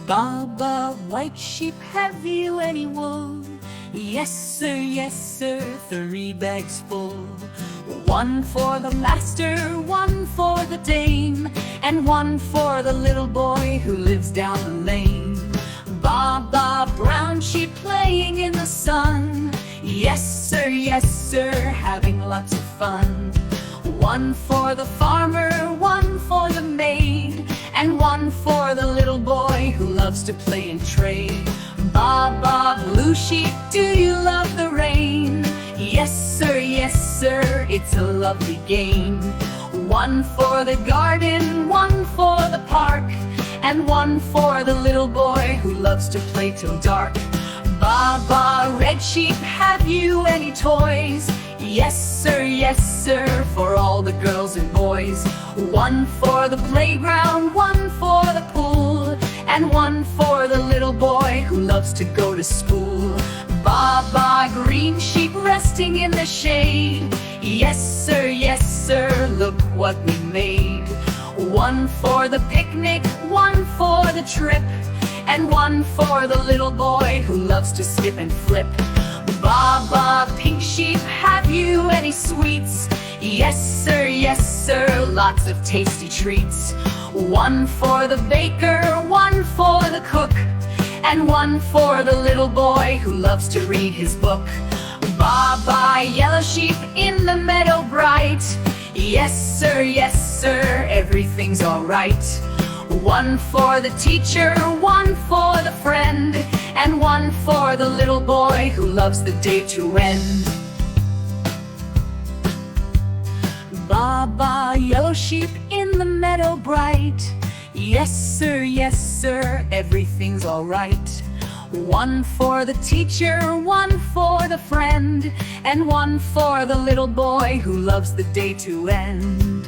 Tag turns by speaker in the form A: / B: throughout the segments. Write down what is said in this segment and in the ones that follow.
A: Baba, white sheep, have you any wool? Yes, sir, 3 bags full. One for the master, one for the dame, and one for the little boy who lives down the lane. Baba, brown sheep playing in the sun. Yes, sir, having lots of fun. One for the farmer, one for the maid, and one for the little boy who loves to play and trade. Baba, blue sheep, do you love the rain? Yes, sir, it's a lovely game. One for the garden, one for the park, and one for the little boy who loves to play till dark. Baba, red sheep, have you any toys? Yes, sir, for all the girls and boys. One for the playground, one for the pool, and one for the little boy who loves to go to school. Baba, green sheep resting in the shade. Yes, sir, look what we made. One for the picnic, one for the trip, and one for the little boy who loves to skip and flip. Baba, pink sheep, have you any sweets? Yes, sir, lots of tasty treats. One for the baker, one for the cook, and one for the little boy who loves to read his book. Baba, yellow sheep in the meadow bright. Yes, sir, everything's alright. One for the teacher, one for the friend, and one for the little boy who loves the day to end. Baba, yellow sheep in the meadow bright. Yes, sir, everything's alright. One for the teacher, one for the friend, and one for the little boy who loves the day to end.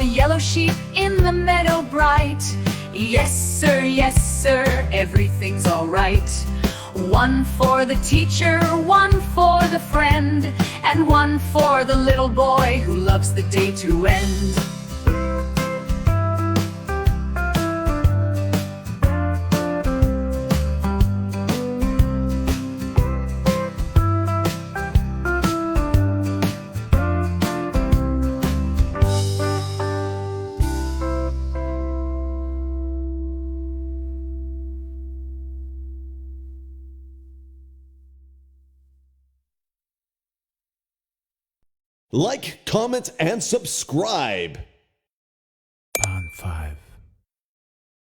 A: Yellow sheep in the meadow bright. Yes, sir, everything's alright. One for the teacher, one for the friend, and one for the little boy who loves the day to end.
B: Like, comment, and subscribe.